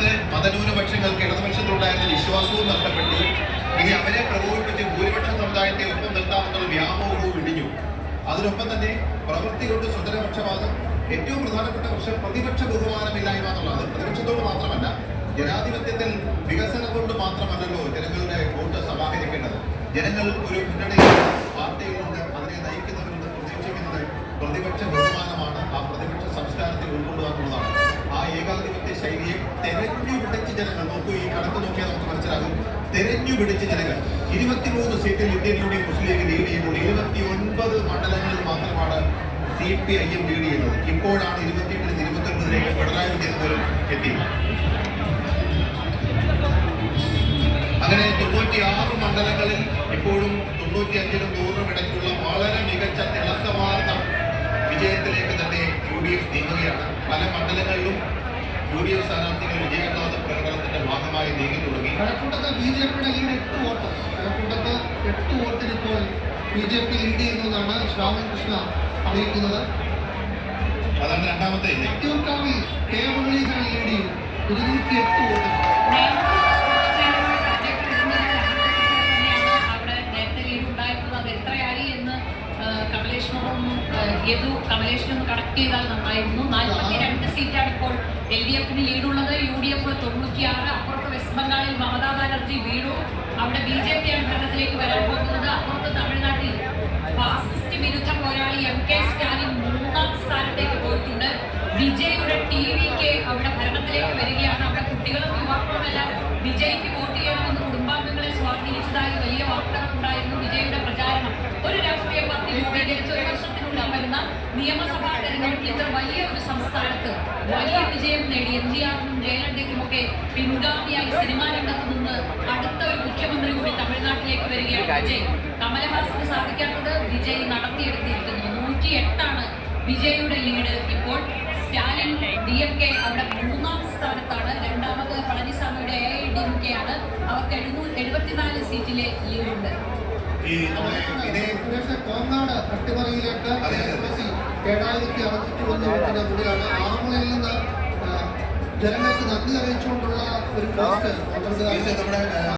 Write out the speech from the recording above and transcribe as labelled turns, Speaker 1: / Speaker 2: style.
Speaker 1: സംസ്ഥാനത്ത് മതന്യൂനപക്ഷങ്ങൾക്ക് ഇടതുപക്ഷത്തിലുണ്ടായിരുന്ന വിശ്വാസവും നഷ്ടപ്പെട്ടു. ഇനി അവരെ പ്രകോപിപ്പിച്ച് ഭൂരിപക്ഷ സമുദായത്തെ ഒപ്പം നിർത്താമെന്നുള്ള വ്യാമോഹവും ഇടിഞ്ഞു. അതിനൊപ്പം തന്നെ പ്രവൃത്തി കൊണ്ട് സ്വതന്ത്രപക്ഷവാദം, ഏറ്റവും പ്രധാനപ്പെട്ട പ്രശ്നം പ്രതിപക്ഷ ബഹുമാനമില്ലായ്മ എന്നുള്ളത്. പ്രതിപക്ഷത്തോട് മാത്രമല്ല, ജനാധിപത്യത്തിൽ വികസനം കൊണ്ട് മാത്രമല്ലല്ലോ ജനങ്ങളുടെ വോട്ട് സമാഹരിക്കേണ്ടത്. ജനങ്ങൾ ഒരു മുന്നണിയിൽ പാർട്ടിയിൽ നിന്ന് അതിനെ നയിക്കുന്നവരിൽ നിന്ന് പ്രതീക്ഷിക്കുന്നത് പ്രതിപക്ഷ ബഹുമാനമാണ്. ആ പ്രതിപക്ഷ സംസ്കാരത്തെ ഉൾക്കൊള്ളുക എന്നുള്ളതാണ്. ആ ഏകാധിപത്യ ശൈലിയെ തെരഞ്ഞു പിടിച്ച് ജനങ്ങൾ നോക്കൂ. ഈ കണക്ക് നോക്കിയാൽ നമുക്ക് മനസ്സിലാകും. തെരഞ്ഞു പിടിച്ച് ജനങ്ങൾ 23 സീറ്റിൽ ഇന്ത്യൻ യൂണിയൻ മുസ്ലിം ലീഗ് ലീഡ് ചെയ്യുമ്പോൾ 29 മണ്ഡലങ്ങളിൽ മാത്രമാണ് CPIM ലീഡ് ചെയ്യുന്നത്. ഇപ്പോഴാണ് 28 29 പിണറായി വിജയൻ പോലും എത്തി. അങ്ങനെ 96 മണ്ഡലങ്ങളിൽ ഇപ്പോഴും 95-നും 100-നും ഇടയ്ക്കുള്ള വളരെ മികച്ച തിളക്കമാർന്ന വിജയത്തിലേക്ക് തന്നെ UDF നീങ്ങുകയാണ്. പല മണ്ഡലങ്ങളിലും UDF സ്ഥാനാർത്ഥികൾ വിജയനാഥ പ്രകടനത്തിന്റെ ഭാഗമായി നീങ്ങി തുടങ്ങി.
Speaker 2: കഴക്കൂട്ടത്ത് BJPയുടെ ലീഡ് 8 വോട്ട്. കഴക്കൂട്ടത്ത് 8 വോട്ടിന് ഇപ്പോൾ BJP ലീഡ് ചെയ്യുന്നതാണ് ശ്രാവൺ കൃഷ്ണ അറിയിക്കുന്നത്.
Speaker 1: അതാണ് രണ്ടാമത്തെ.
Speaker 2: നെറ്റൂർക്കാവിൽ കെ മുരളീധരൻ ലീഡ് ചെയ്യും 208 വോട്ട്.
Speaker 3: കമലേഷിനൊന്ന് കണക്ട് ചെയ്താൽ നന്നായിരുന്നു. 42 സീറ്റാണ് ഇപ്പോൾ LDFന് ലീഡുള്ളത്. UDF 96. അപ്പുറത്ത് വെസ്റ്റ് ബംഗാളിൽ മമതാ ബാനർജി വീണു. അവിടെ BJP ആണ് ഭരണത്തിലേക്ക് വരാൻ പോകുന്നത്. അപ്പുറത്ത് തമിഴ്നാട്ടിൽ ഫാസിസ്റ്റ് വിരുദ്ധ പോരാളി MK സ്റ്റാലിൻ 3ാം സ്ഥാനത്തേക്ക് പോയിട്ടുണ്ട്. വിജയുടെ TVK അവിടെ ഭരണത്തിലേക്ക് വരികയാണ്. അവിടെ കുട്ടികളും യുവാക്കളുമെല്ലാം വിജയ്ക്ക് വോട്ട് ചെയ്യണമെന്ന് കുടുംബാംഗങ്ങളെ സ്വാധീനിച്ചതായി വലിയ വാർത്തകൾ ഉണ്ടായിരുന്നു. വിജയുടെ പ്രചാരണം ഒരു രാഷ്ട്രീയ പാർട്ടി രൂപീകരിച്ച് 1 വർഷത്തിനുള്ളിൽ വരുന്ന നിയമസഭാ തെരഞ്ഞെടുപ്പിൽ ഇത്ര വലിയ ഒരു സംസ്ഥാനത്ത് വലിയ വിജയം നേടി MGRനും ജയലളിതയ്ക്കുമൊക്കെ പിൻഗാമിയായി സിനിമാ രംഗത്ത് നിന്ന് അടുത്ത ഒരു മുഖ്യമന്ത്രി കൂടി തമിഴ്നാട്ടിലേക്ക് വരികയാണ് വിജയ്. കമലഹാസന് സാധിക്കാത്തത് വിജയ് നടത്തിയെടുത്തിരിക്കുന്നു. 108 വിജയുടെ ലീഡ്. ഇപ്പോൾ സ്റ്റാലിൻ DMK അവിടെ 3ാം സ്ഥാനത്താണ്. രണ്ടാമത് പളനിസ്വാമിയുടെ AIDMK ആണ്. അവർക്ക് 74 സീറ്റിലെ ലീഡുണ്ട്.
Speaker 2: കോങ്ങാട് അട്ടിമറിയിലേക്ക് 7601 വോട്ടിന്റെ കൂടിയാണ്. ആറന്മുളയിൽ നിന്ന് ജനങ്ങൾക്ക് നന്ദി അറിയിച്ചുകൊണ്ടുള്ള ഒരു പോസ്റ്റ്